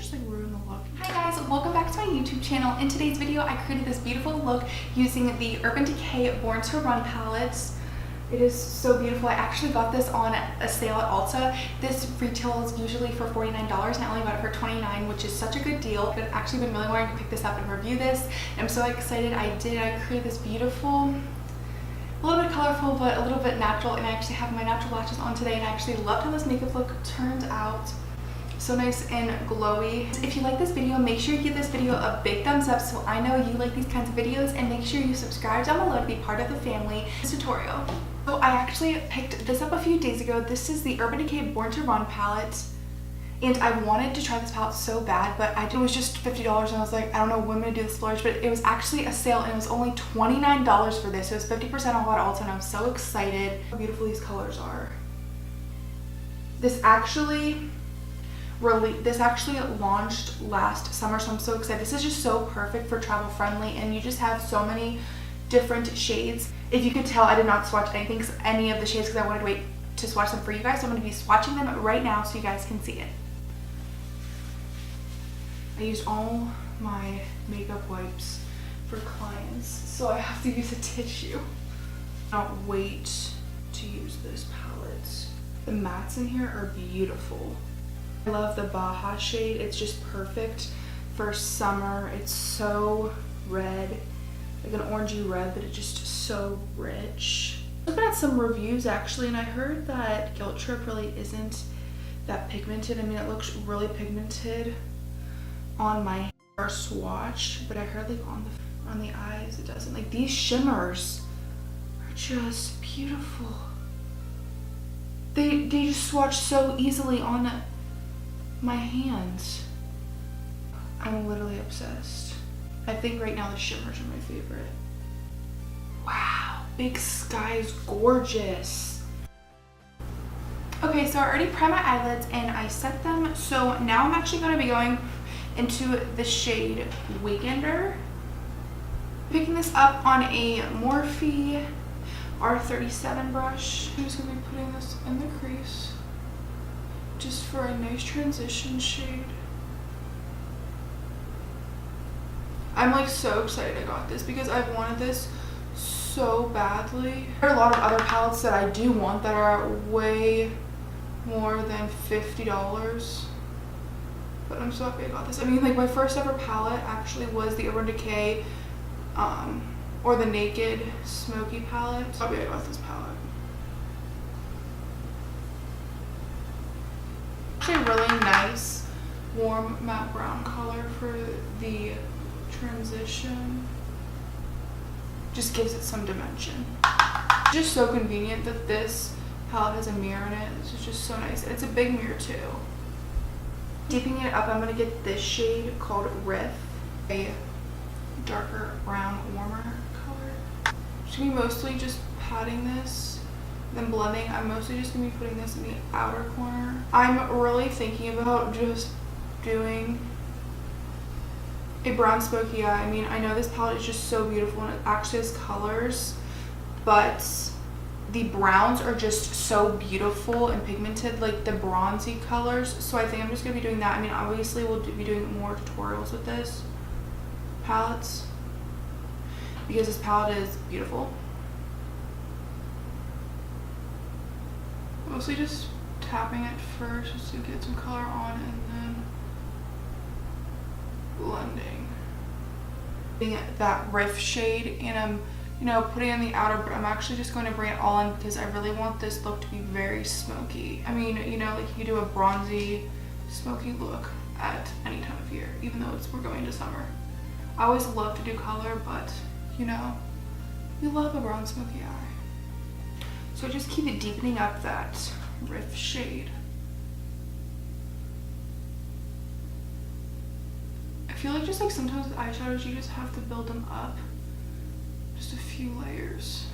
just like ruin the look. Hi guys, welcome back to my YouTube channel. In today's video, I created this beautiful look using the Urban Decay Born to Run palettes. It is so beautiful. I actually got this on a sale at Ulta. This retails usually for $49 and I only got it for $29, which is such a good deal. I've actually been really wanting to pick this up and review this. I'm so excited I did. I created this beautiful, a little bit colorful but a little bit natural, and I actually have my natural lashes on today, and I actually loved how this makeup look turned out. So nice and glowy. If you like this video, make sure you give this video a big thumbs up so I know you like these kinds of videos, and make sure you subscribe down below to be part of the family. This tutorial. So I actually picked this up a few days ago. This is the Urban Decay Born to Run palette, and I wanted to try this palette so bad, but it was just $50 and I was like, I don't know when I'm gonna do the splurge, but it was actually a sale and it was only $29 for this. It was 50% off at Ulta and I'm so excited. How beautiful these colors are. This actually launched last summer, so I'm so excited. This is just so perfect for travel friendly, and you just have so many different shades. If you could tell, I did not swatch any of the shades because I wanted to wait to swatch them for you guys, so I'm going to be swatching them right now so you guys can see it. I used all my makeup wipes for clients, so I have to use a tissue. I cannot wait to use this palette. The mattes in here are beautiful. I love the Baja shade. It's just perfect for summer. It's so red, like an orangey red, but it's just so rich. I looked at some reviews actually, and I heard that Guilt Trip really isn't that pigmented. I mean, it looks really pigmented on my hair swatch, but I heard like on the eyes it doesn't. Like, these shimmers are just beautiful. They just swatch so easily on my hands. I'm literally obsessed. I think right now the shimmers are my favorite. Wow, Big Sky is gorgeous. Okay, so I already primed my eyelids and I set them. So now I'm actually going to be going into the shade Weekender. Picking this up on a Morphe R37 brush. I'm just going to be putting this in the crease just for a nice transition shade. I'm like so excited I got this because I've wanted this so badly. There are a lot of other palettes that I do want that are way more than $50, but I'm so happy I got this. I mean, like, my first ever palette actually was the Urban Decay or the Naked Smoky palette. So happy I got this palette. Actually a really nice warm matte brown color for the transition. Just gives it some dimension. Just so convenient that this palette has a mirror in it. This is just so nice. It's a big mirror too. Deepening it up, I'm going to get this shade called Riff, a darker brown warmer color. I'm going to be mostly just patting this, then blending. I'm mostly just going to be putting this in the outer corner. I'm really thinking about just doing a brown smoky eye. I mean, I know this palette is just so beautiful and it actually has colors, but the browns are just so beautiful and pigmented, like the bronzy colors. So I think I'm just going to be doing that. I mean, obviously we'll be doing more tutorials with this palettes because this palette is beautiful. Mostly just tapping it first just to get some color on, and then blending. That Riff shade, and I'm, you know, putting in the outer, but I'm actually just going to bring it all in because I really want this look to be very smoky. I mean, you know, like you do a bronzy, smoky look at any time of year, even though we're going to summer. I always love to do color, but you know, we love a brown smoky eye. So just keep it deepening up that Riff shade. I feel like just like sometimes with eyeshadows you just have to build them up just a few layers.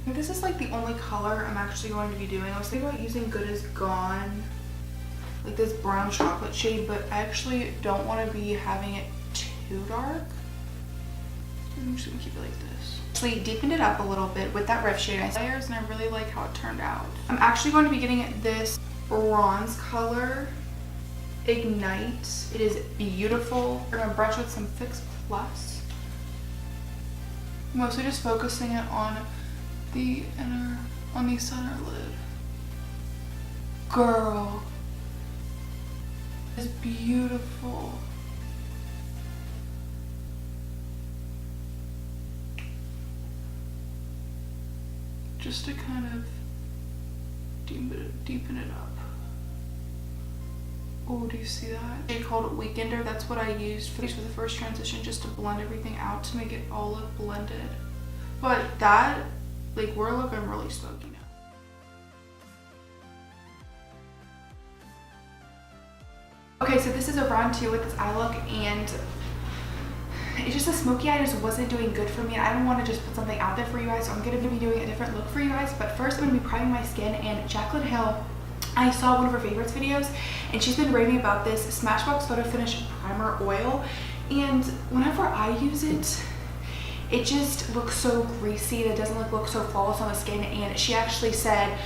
I think this is like the only color I'm actually going to be doing. I was thinking about using Good As Gone, like this brown chocolate shade, but I actually don't want to be having it too dark. I'm just gonna keep it like this. actually deepened it up a little bit with that Rift shade layers, and I really like how it turned out. I'm actually going to be getting this bronze color, Ignite. It is beautiful. I'm gonna brush with some Fix Plus. Mostly just focusing it on the center lid. Girl, it's beautiful. Just to kind of deepen it up. Oh, do you see that? Shade called Weekender. That's what I used for the first transition, just to blend everything out to make it all look blended. But that, like, we're looking really smoky now. Okay, so this is a round 2 with this eye look, and it's just a smoky eye just wasn't doing good for me. I don't want to just put something out there for you guys, so I'm going to be doing a different look for you guys. But first, I'm going to be priming my skin, and Jaclyn Hill, I saw one of her favorites videos, and she's been raving about this Smashbox Photo Finish Primer Oil, and whenever I use it, it just looks so greasy. It doesn't look so flawless on the skin. And she actually said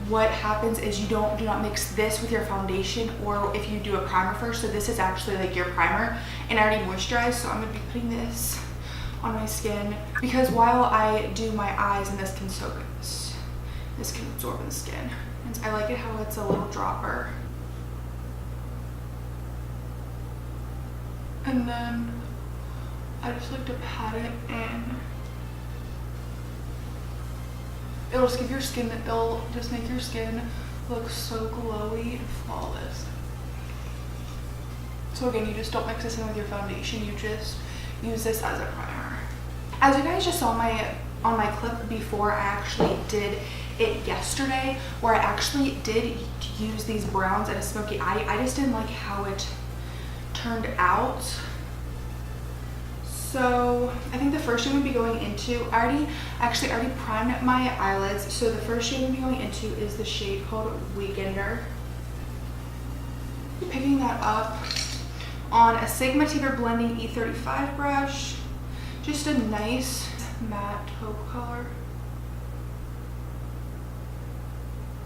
what happens is you do not mix this with your foundation, or if you do a primer first. So this is actually like your primer, and I already moisturized, so I'm gonna be putting this on my skin, because while I do my eyes, and this can soak in this can absorb in the skin. And I like it how it's a little dropper. And then I just like to pat it in. It'll just give your skin, it'll just make your skin look so glowy and flawless. So again, you just don't mix this in with your foundation, you just use this as a primer. As you guys just saw on my clip before, I actually did it yesterday, where I actually did use these browns and a smoky eye. I just didn't like how it turned out. So I think the first shade we'll be going into, I already primed my eyelids. So the first shade we'll be going into is the shade called Weekender. Picking that up on a Sigma Taper Blending E35 brush. Just a nice matte taupe color.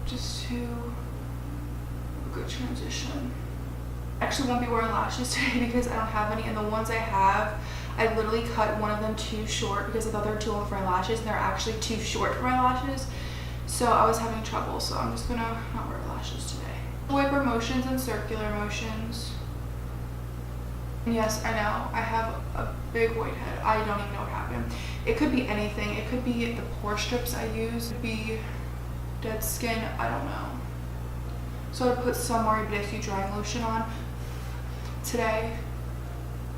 Just to a good transition. I actually won't be wearing lashes today because I don't have any, and the ones I have, I literally cut one of them too short because I thought they were too long for my lashes, and they're actually too short for my lashes. So I was having trouble, so I'm just gonna not wear lashes today. Wiper motions and circular motions. And yes, I know, I have a big white head. I don't even know what happened. It could be anything. It could be the pore strips I use. It could be dead skin, I don't know. So I put some Marie Blessy drying lotion on today,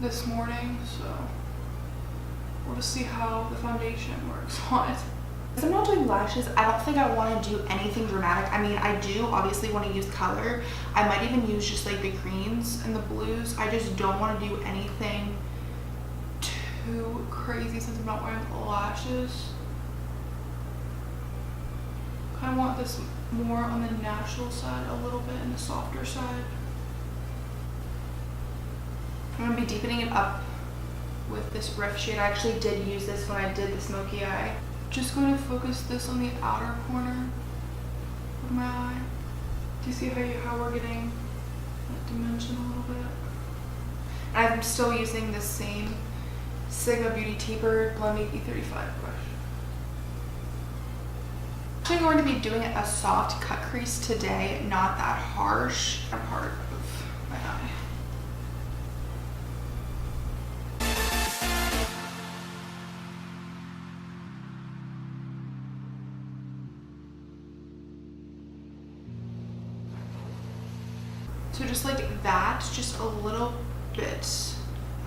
this morning, so we'll just see how the foundation works on it. Because I'm not doing lashes, I don't think I want to do anything dramatic. I mean, I do obviously want to use color. I might even use just like the greens and the blues. I just don't want to do anything too crazy since I'm not wearing lashes. I want this more on the natural side a little bit, and the softer side. I'm going to be deepening it up with this Rift shade. I actually did use this when I did the smoky eye. Just going to focus this on the outer corner of my eye. Do you see how we're getting that dimension a little bit? And I'm still using the same Sigma Beauty Taper Blending E35 brush. I'm going to be doing a soft cut crease today, not that harsh. A part of my eye. So just like that, just a little bit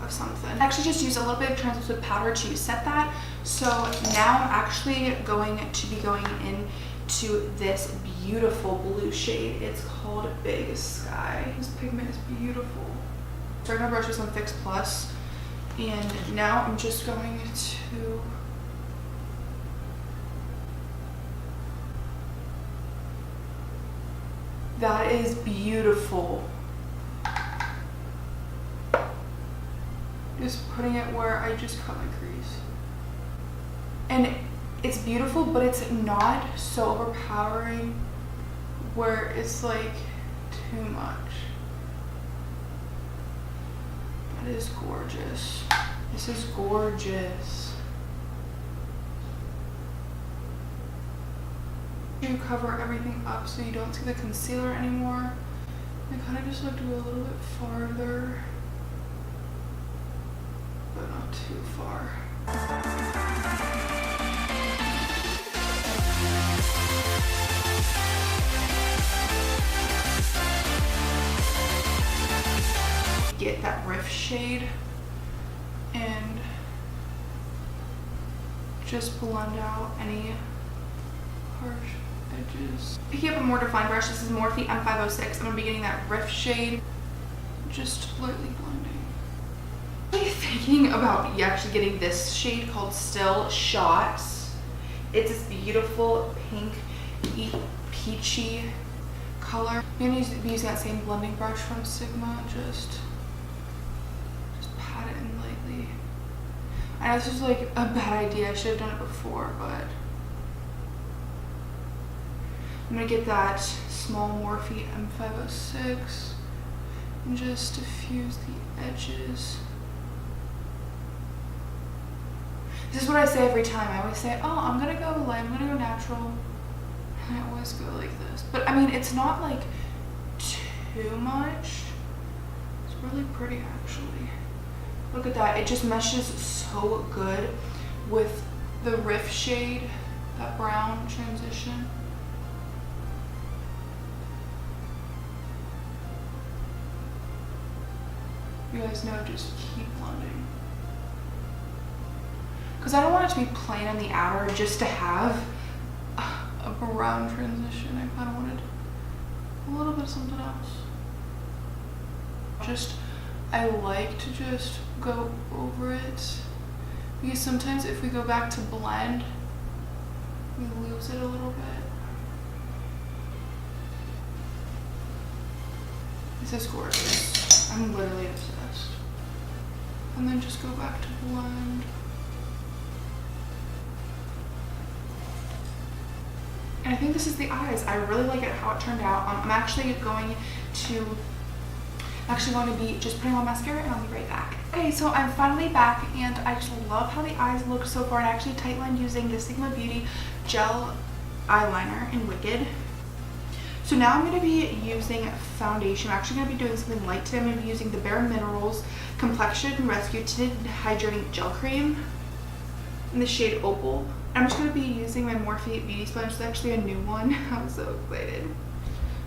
of something. I actually just used a little bit of translucent powder to set that. So now I'm actually going to be going into this beautiful blue shade. It's called Big Sky. This pigment is beautiful. So I'm gonna brush with some Fix Plus, and now I'm just going to that is beautiful. Just putting it where I just cut my crease. And it's beautiful, but it's not so overpowering where it's like too much. That is gorgeous. This is gorgeous. You cover everything up so you don't see the concealer anymore. I kind of just like to go a little bit farther, but not too far. Get that Rift shade and just blend out any harsh edges. Picking up a more defined brush, this is Morphe M506. I'm gonna be getting that Rift shade, just lightly blending. I'm thinking about actually getting this shade called Still Shots. It's this beautiful pink, peachy color. I'm gonna be using that same blending brush from Sigma, just pat it in lightly. I know this is like a bad idea, I should have done it before, but I'm gonna get that small Morphe M506 and just diffuse the edges. This is what I say every time. I always say, oh, I'm gonna go light, I'm gonna go natural. And I always go like this. But I mean, it's not like too much. It's really pretty actually. Look at that, it just meshes so good with the Rift shade, that brown transition. You guys know, just keep blending. Because I don't want it to be plain on the outer just to have a brown transition. I kind of wanted a little bit of something else. I like to just go over it, because sometimes if we go back to blend, we lose it a little bit. This is gorgeous. I'm literally obsessed. And then just go back to blend. And I think this is the eyes. I really like it how it turned out. I'm actually going to be just putting on mascara, and I'll be right back. Okay, so I'm finally back, and I just love how the eyes look so far. I actually tightlined using the Sigma Beauty gel eyeliner in Wicked. So now I'm going to be using foundation. I'm actually going to be doing something light today. I'm going to be using the Bare Minerals Complexion Rescue Tinted Hydrating Gel Cream in the shade Opal. I'm just going to be using my Morphe Beauty Sponge. It's actually a new one. I'm so excited.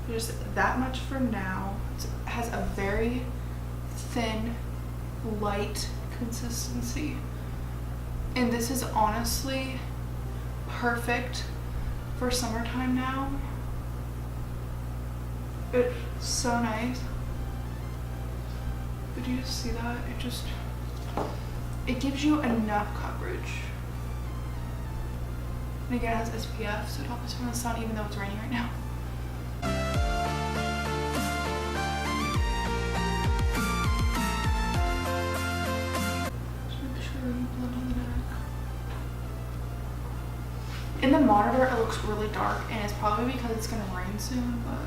Just that much for now. It has a very thin, light consistency. And this is honestly perfect for summertime now. It's so nice. Did you just see that? It gives you enough coverage. And again, it has SPF, so it helps us from the sun even though it's raining right now. Just make sure you blend on the neck. In the monitor, it looks really dark, and it's probably because it's gonna rain soon, but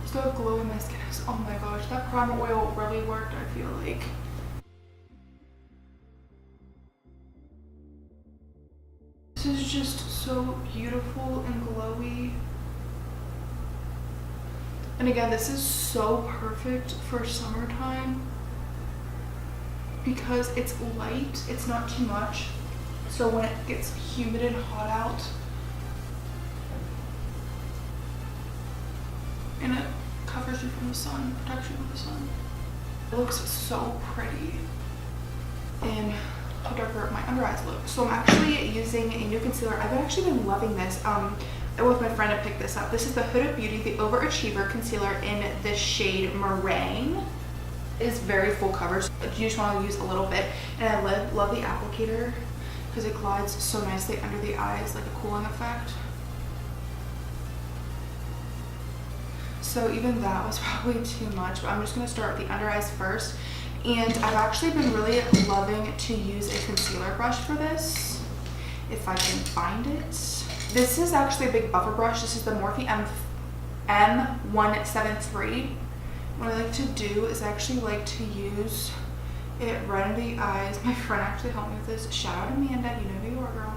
so glow in my skin is, oh my gosh, that primer oil really worked, I feel like. This is just so beautiful and glowy. And again, this is so perfect for summertime because it's light, it's not too much. So when it gets humid and hot out, and it covers you from the sun, protects you from the sun. It looks so pretty. And how darker my under eyes look. So I'm actually using a new concealer. I've actually been loving this. I went with my friend to pick this up. This is the Huda Beauty, the Overachiever Concealer in the shade Meringue. It is very full coverage. You just want to use a little bit. And I love the applicator because it glides so nicely under the eyes, like a cooling effect. So even that was probably too much, but I'm just gonna start with the under eyes first. And I've actually been really loving to use a concealer brush for this, if I can find it. This is actually a big buffer brush. This is the Morphe M173. What I like to do is I actually like to use it right under the eyes. My friend actually helped me with this. Shout out Amanda, you know who you are, girl.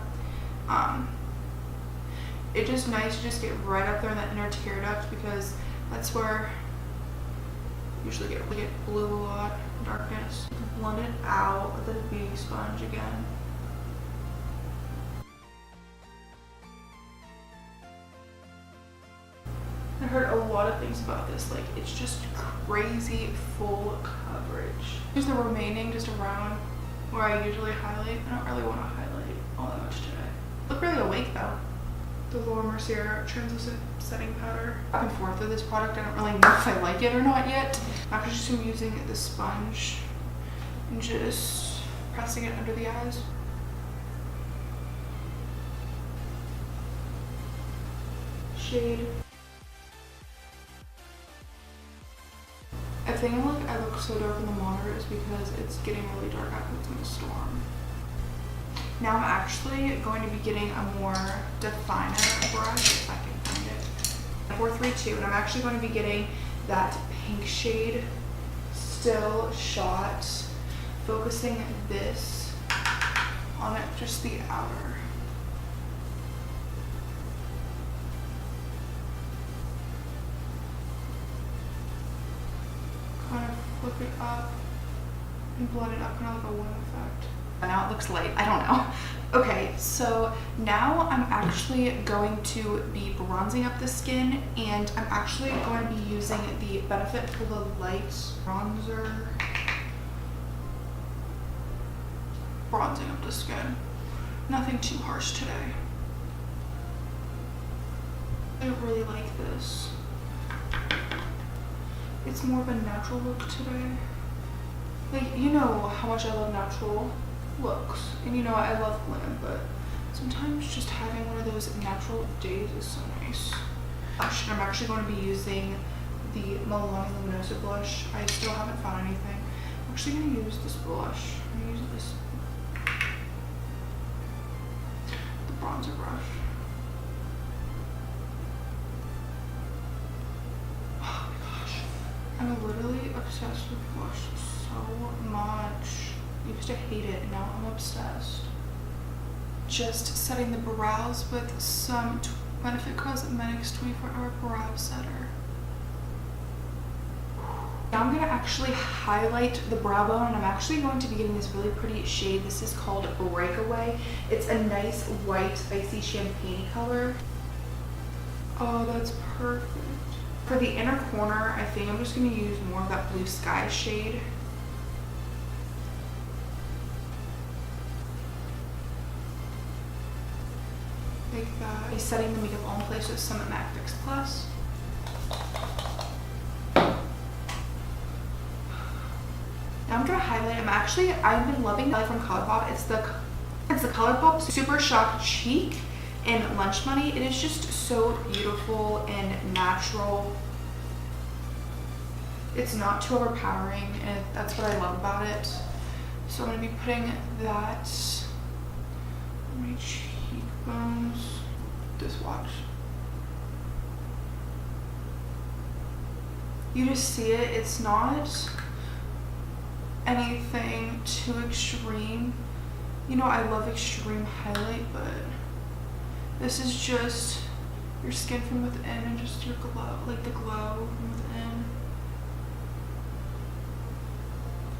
It's just nice to just get right up there in that inner tear duct, because that's where I usually get blue a lot, darkness. Blend it out with a beauty sponge again. I heard a lot of things about this, like it's just crazy full coverage. Here's the remaining just around where I usually highlight. I don't really want to highlight all that much today. Look really awake though. The Laura Mercier translucent setting powder. Back and forth with this product. I don't really know if I like it or not yet. I'm actually just using the sponge and just pressing it under the eyes. Shade. I think I look so dark in the monitor is because it's getting really dark out because it's in the storm. Now I'm actually going to be getting a more definer brush, if I can find it. 432, and I'm actually going to be getting that pink shade, Still Shot, focusing this on it, just the outer. Kind of flip it up and blend it up, kind of like a one effect. Now it looks light, I don't know. Okay, so now I'm actually going to be bronzing up the skin, and I'm actually going to be using the Benefit for the Light bronzer. Bronzing up the skin. Nothing too harsh today. I really like this. It's more of a natural look today. Like, you know how much I love natural looks, and you know I love glam, but sometimes just having one of those natural days is so nice. I'm actually going to be using the Milani Luminosa blush. I still haven't found anything. I'm actually going to use this blush. I'm going to use this, the bronzer brush. Oh my gosh, I'm literally obsessed with blush so much. I used to hate it, and now I'm obsessed. Just setting the brows with some Benefit Cosmetics 24-hour brow setter. Now I'm going to actually highlight the brow bone, and I'm actually going to be getting this really pretty shade. This is called Breakaway. It's a nice white, icy champagne color. Oh, that's perfect. For the inner corner, I think I'm just going to use more of that Blue Sky shade. Like that. Setting the makeup all in place with some MAC Fix Plus. Now I'm gonna highlight. I've been loving the from ColourPop. It's the ColourPop Super Shock Cheek in Lunch Money. It is just so beautiful and natural. It's not too overpowering, and that's what I love about it. So I'm gonna be putting that on my cheekbones. Just watch. You just see it. It's not anything too extreme. You know, I love extreme highlight, but this is just your skin from within and just your glow, like the glow from within.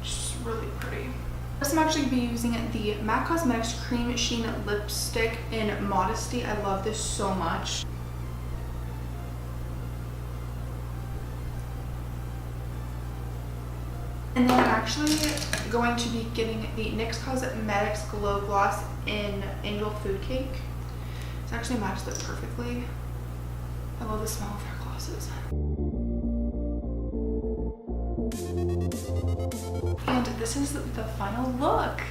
Just really pretty. I'm actually be using the MAC Cosmetics Cream Sheen Lipstick in Modesty. I love this so much. And then I'm actually going to be getting the NYX Cosmetics Glow Gloss in Angel Food Cake. It's actually matched it perfectly. I love the smell of their glosses. And this is the final look.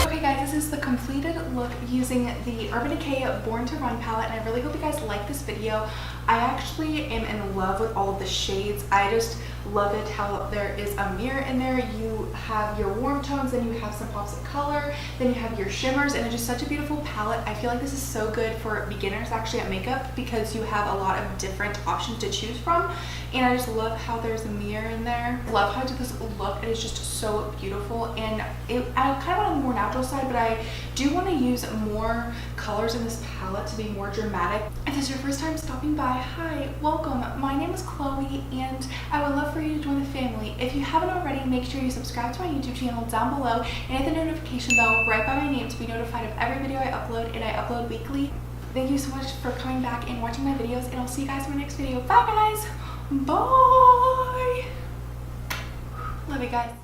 Okay guys, this is the completed look using using the Urban Decay Born to Run palette, and I really hope you guys like this video. I actually am in love with all of the shades. I just love it how there is a mirror in there. You have your warm tones, then you have some pops of color, then you have your shimmers, and it's just such a beautiful palette. I feel like this is so good for beginners actually at makeup because you have a lot of different options to choose from. And I just love how there's a mirror in there. Love how I did this look. It is just so beautiful, and I kind of want a more natural side, but I do want to use more colors in this palette to be more dramatic. If this is your first time stopping by, hi, welcome. My name is Chloe, and I would love for you to join the family. If you haven't already, make sure you subscribe to my YouTube channel down below and hit the notification bell right by my name to be notified of every video I upload, and I upload weekly. Thank you so much for coming back and watching my videos, and I'll see you guys in my next video. Bye guys. Bye. Love you guys.